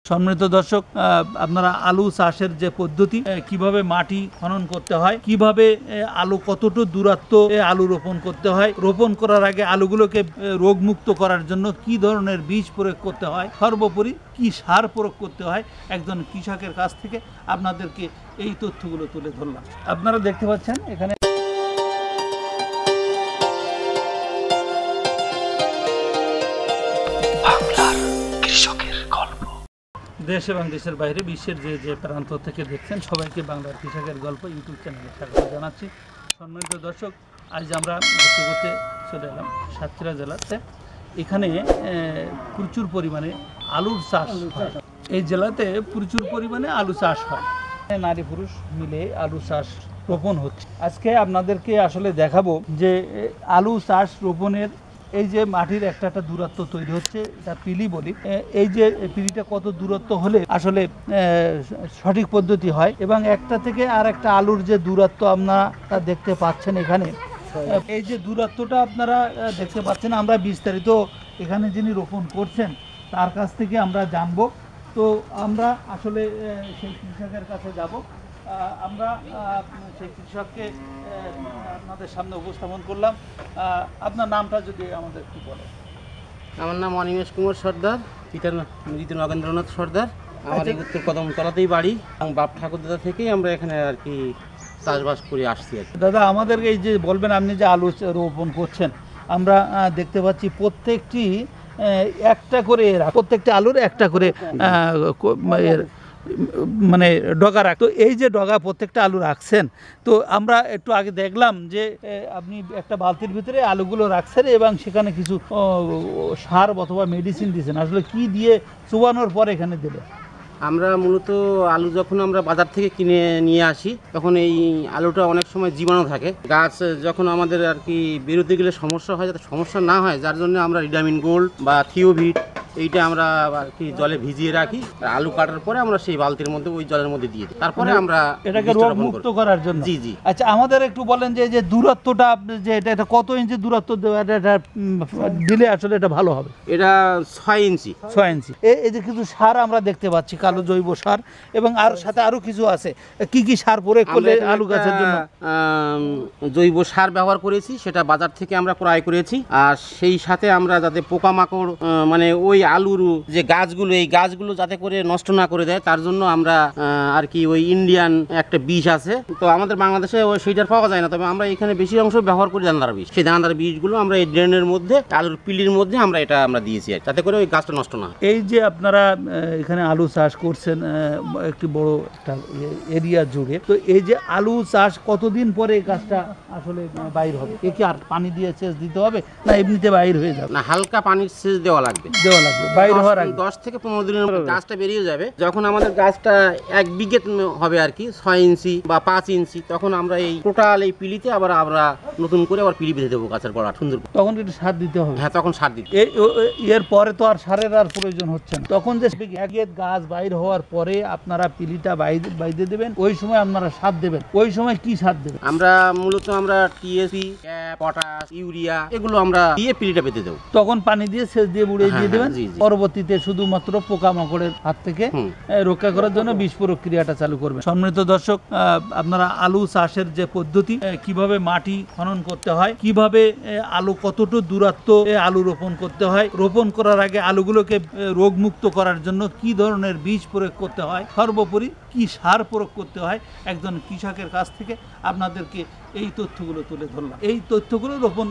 সম্মানিত দর্শক, আপনারা আলু চাষের যে পদ্ধতি, কিভাবে মাটি খনন করতে হয়, কিভাবে আলু কতটুকু দূরত্ব আলু রোপণ করতে হয়, রোপণ করার আগে আলুগুলোকে রোগমুক্ত করার জন্য কি ধরনের বীজ প্রয়োগ করতে হয়, সর্বোপরি কি সার প্রয়োগ করতে হয়, একজন কৃষকের কাছ থেকে আপনাদেরকে এই তথ্যগুলো তুলে ধরলাম। আপনারা দেখতে পাচ্ছেন এখানে দেশ এবং দেশের বাইরে বিশ্বের যে যে প্রান্ত থেকে দেখছেন সবাইকে বাংলার কৃষকের গল্প ইউটিউব চ্যানেলে স্বাগত জানাচ্ছি। সম্মানিত দর্শক, আজ আমরা ঘুরতে ঘুরতে চলে এলাম সাতক্ষীরা জেলাতে। এখানে প্রচুর পরিমাণে আলুর চাষ হয়। এই জেলাতে প্রচুর পরিমাণে আলু চাষ হয়, নারী পুরুষ মিলে আলু চাষ রোপণ হচ্ছে। আজকে আপনাদেরকে আসলে দেখাবো যে আলু চাষ রোপণের এই যে মাটির একটা দূরত্ব তৈরি হচ্ছে, এটা পিলি বলি। এই যে পিলিটা কত দূরত্ব হলে আসলে সঠিক পদ্ধতি হয়, এবং একটা থেকে আর একটা আলুর যে দূরত্ব আপনারা দেখতে পাচ্ছেন এখানে, এই যে দূরত্বটা আপনারা দেখতে পাচ্ছেন, আমরা বিস্তারিত এখানে যিনি রোপণ করছেন তার কাছ থেকে আমরা জানবো। তো আমরা আসলে সেই কৃষকের কাছে যাব। আমরা সেই কৃষককে আপনাদের সামনে উপস্থাপন করলাম। আপনার নামটা যদি আমাদের একটু বলেন। আমার নাম অনিমেষ কুমার সর্দার, পিতার মৃত নগেন্দ্রনাথ সর্দার। আমার এই উত্তর কদমতলাতেই বাড়ি, এবং বাপ ঠাকুরদাদা থেকেই আমরা এখানে আর কি চাষবাস করে আসছি আর কি। দাদা, আমাদেরকে এই যে বলবেন আপনি যে আলু রোপণ করছেন, আমরা দেখতে পাচ্ছি প্রত্যেকটি একটা করে প্রত্যেকটা আলুর একটা করে মানে ডগা রাখ। তো এই যে ডগা প্রত্যেকটা আলু রাখছেন, তো আমরা একটু আগে দেখলাম যে আপনি একটা বালতির ভিতরে আলুগুলো রাখছেন এবং সেখানে কিছু সার অথবা মেডিসিন দিয়েছেন। আসলে কি দিয়ে চুবানোর পর এখানে দিলে? আমরা মূলত আলু যখন আমরা বাজার থেকে কিনে নিয়ে আসি, তখন এই আলুটা অনেক সময় জীবাণু থাকে। গাছ যখন আমাদের আর কি বেরোতে গেলে সমস্যা হয়, যাতে সমস্যা না হয়, যার জন্য আমরা রিডামিন গোল্ড বা থিওভিট এইটা আমরা আর কি জলে ভিজিয়ে রাখি। আলু কাটার পরে আমরা সেই বালতির মধ্যে ওই জলের মধ্যে দিয়ে দিই, তারপরে আমরা এটাকে রোগমুক্ত করার জন্য। জি জি। আচ্ছা, আমাদের একটু বলেন যে যে দূরত্বটা, যে এটা কত ইঞ্চি দূরত্ব এটা দিলে আসলে এটা ভালো হবে? এটা 6 ইঞ্চি। 6 ইঞ্চি। এই যে কিছু সার আমরা দেখতে পাচ্ছি, কালো জৈব সার, এবং আর সাথে আরো কিছু আছে। কি কি সার প্রয়োগ করলে আলু গাছের জন্য? জৈব সার ব্যবহার করেছি, সেটা বাজার থেকে আমরা ক্রয় করেছি। আর সেই সাথে আমরা যাতে পোকামাকড় মানে ওই আলুর যে গাছগুলো, এই গাছগুলো যাতে করে নষ্ট না করে দেয়, তার জন্য আমরা আর কি ওই ইন্ডিয়ান একটা বীজ আছে, তো আমাদের বাংলাদেশে ওই সেইটার পাওয়া যায় না, তবে আমরা এখানে বেশি অংশ ব্যবহার করি দানাদার বীজ। সেই দানাদার বীজগুলো আমরা এই ড্রেনের মধ্যে, আলুর পিলির মধ্যে আমরা দিয়েছি, যাতে করে ওই গাছটা নষ্ট না হয়। এই যে আপনারা এখানে আলু চাষ করছেন একটি বড় একটা এরিয়া জুড়ে, তো এই যে আলু চাষ কতদিন পরে গাছটা আসলে বাইর হবে? একে আর পানি দিয়ে সেচ দিতে হবে না এমনিতে বাইর হয়ে যাবে? না, হালকা পানির সেচ দেওয়া লাগবে। বাইর হওয়ার আগে 10 থেকে 15 দিনের মধ্যে গাছটা বেরিয়ে যাবে। যখন আমাদের গাছটা 1 বিঘে হবে আর কি, 6 ইঞ্চি বা 5 ইঞ্চি, তখন আমরা এই টোটাল এই পিলিতে আবার আমরা নতুন করে আবার পিলি বেঁধে দেবো গাছের গোড়া সুন্দর। তখন একটু সার দিতে হবে? হ্যাঁ, তখন সার দিতে। এর পরে তো আর সারের আর প্রয়োজন হচ্ছে না। তখন যে গাছ বাইর হওয়ার পরে আপনারা পিলিটা বাইরে দেবেন, ওই সময় আপনারা সার দেবেন। ওই সময় কি সার দেবেন? আমরা মূলত টিএসপি, পটাশ, ইউরিয়া এগুলো আমরা দিয়ে পিলিটা বেঁধে দেবো। তখন পানি দিয়ে সেচ দিয়ে বুড়িয়ে দিয়ে দেবেন। পরবর্তীতে শুধুমাত্র পোকামাকড়ের হাত থেকে রক্ষা করার জন্য বীজ প্রক্রিয়াটা চালু করবেন। সম্মানিত দর্শক, আপনারা আলু চাষের যে পদ্ধতি, কিভাবে মাটি খনন করতে হয়, কিভাবে আলু কতটুকু দূরত্ব আলু রোপণ করতে হয়, রোপণ করার আগে আলুগুলোকে রোগমুক্ত করার জন্য কি ধরনের বীজ প্রয়োগ করতে হয়, সর্বোপরি কি সার প্রয়োগ করতে হয়, একজন কৃষকের কাছ থেকে আপনাদেরকে এই তথ্যগুলো তুলে ধরলাম। এই তথ্যগুলো রোপণ,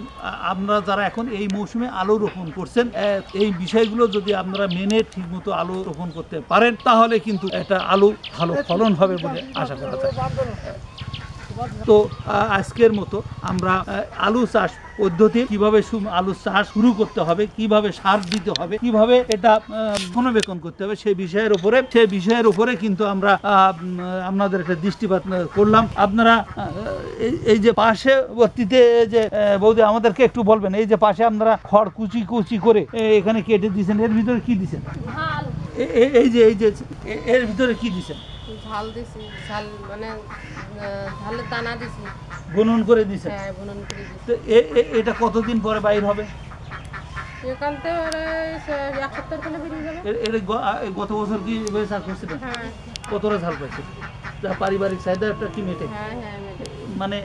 আপনারা যারা এখন এই মৌসুমে আলু রোপণ করছেন, এই বিষয়গুলো যদি আপনারা মেনে ঠিকমতো আলু রোপণ করতে পারেন, তাহলে কিন্তু একটা আলু ভালো ফলন হবে বলে আশা করা যায়। তো আজকের মতো আমরা আলু চাষ পদ্ধতি, কিভাবে আলু চাষ শুরু করতে হবে, কিভাবে সার দিতে হবে, কিভাবে এটা রক্ষণাবেক্ষণ করতে হবে, সেই বিষয়ের উপরে কিন্তু আমরা আপনাদের একটা দৃষ্টিপাত করলাম। আপনারা এই যে পার্শ্ববর্তীতে যে বৌদি আমাদেরকে একটু বলবেন, এই যে পাশে আপনারা খড় কুচি করে এখানে কেটে দিয়েছেন, এর ভিতরে কি দিয়েছেন? এই যে এর ভিতরে কি দিয়েছেন? ঝাল দিছি, ঝাল মানে ঝালের দানা দিছি, বুনন করে দিয়েছেন। হ্যাঁ, বুনন করে দিছি। তো এটা কতদিন পরে বাইর হবে? এখান থেকে ওরা এক সপ্তাহ করে বেরিয়ে যাবে। গত বছর কি এভাবে চাষ করছিলেন? হ্যাঁ কতটা ঝাল পাইছে? যা পারিবারিক চাহিদাটা কি মেটে? হ্যাঁ হ্যাঁ মেটে। মানে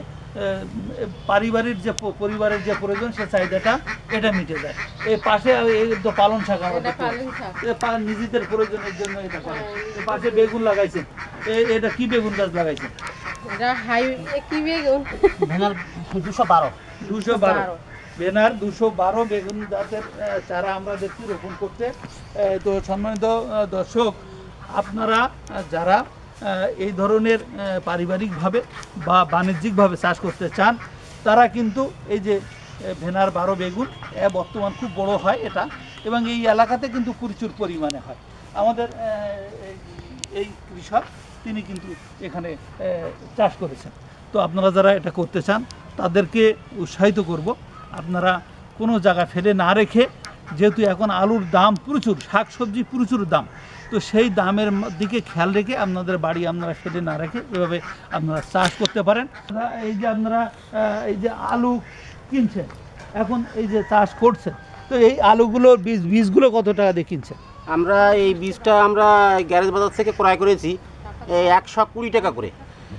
পারিবারিক যে পরিবারের যে প্রয়োজন সে চাহিদাটা এটা মিটে যায়। এই পাশে এই তো পালং শাক এটা আমাদের পালং শাক। নিজেদের প্রয়োজনের জন্য এটা করে। এই পাশে বেগুন লাগাইছেন, এটা কি বেগুন গাছ লাগাইছেন? এটা হাই কি বেগুন? ভেনার 212 212 বেনার 212 বেগুন গাছের চারা আমরা দেখছি রোপণ করতে। তো সম্মানিত দর্শক, আপনারা যারা এই ধরনের পারিবারিকভাবে বা বাণিজ্যিকভাবে চাষ করতে চান তারা কিন্তু এই যে ভেনার 12 বেগুন বর্তমান খুব বড় হয় এটা, এবং এই এলাকাতে কিন্তু প্রচুর পরিমাণে হয়। আমাদের এই কৃষক তিনি কিন্তু এখানে চাষ করেছেন। তো আপনারা যারা এটা করতে চান তাদেরকে উৎসাহিত করব, আপনারা কোনো জায়গা ফেলে না রেখে, যেহেতু এখন আলুর দাম প্রচুর, শাকসবজি প্রচুর দাম, তো সেই দামের দিকে খেয়াল রেখে আপনাদের বাড়ি আপনারা ফেলে না রেখে এভাবে আপনারা চাষ করতে পারেন। এই যে আপনারা এই যে আলু কিনছেন, এখন এই যে চাষ করছেন, তো এই আলুগুলোর বীজগুলো কত টাকা দিয়ে কিনছেন? আমরা এই বীজটা আমরা গ্যারেজ বাজার থেকে ক্রয় করেছি 120 টাকা করে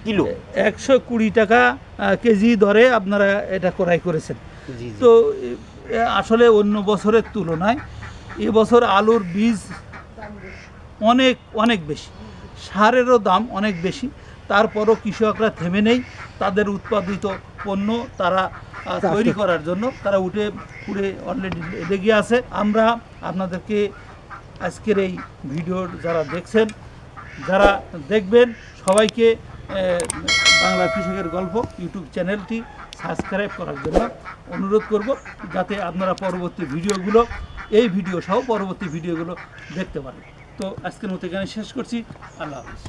কিলো। 120 টাকা কেজি দরে আপনারা এটা ক্রয় করেছেন। জি জি। তো আসলে অন্য বছরের তুলনায় এবছর আলুর বীজ অনেক অনেক বেশি, সারেরও দাম অনেক বেশি, তারপরও কৃষকরা থেমে নেই, তাদের উৎপাদিত পণ্য তারা তৈরি করার জন্য তারা পুড়ে অলরেডি লেগে আছে। আমরা আপনাদেরকে আজকের এই ভিডিওর যারা দেখছেন, যারা দেখবেন, সবাইকে বাংলা কৃষকের গল্প ইউটিউব চ্যানেলটি সাবস্ক্রাইব করার জন্য অনুরোধ করব, যাতে আপনারা পরবর্তী ভিডিওগুলো, এই ভিডিও সহ পরবর্তী ভিডিওগুলো দেখতে পারেন। তো আজকের মতো এখানে শেষ করছি। আল্লাহ হাফেজ।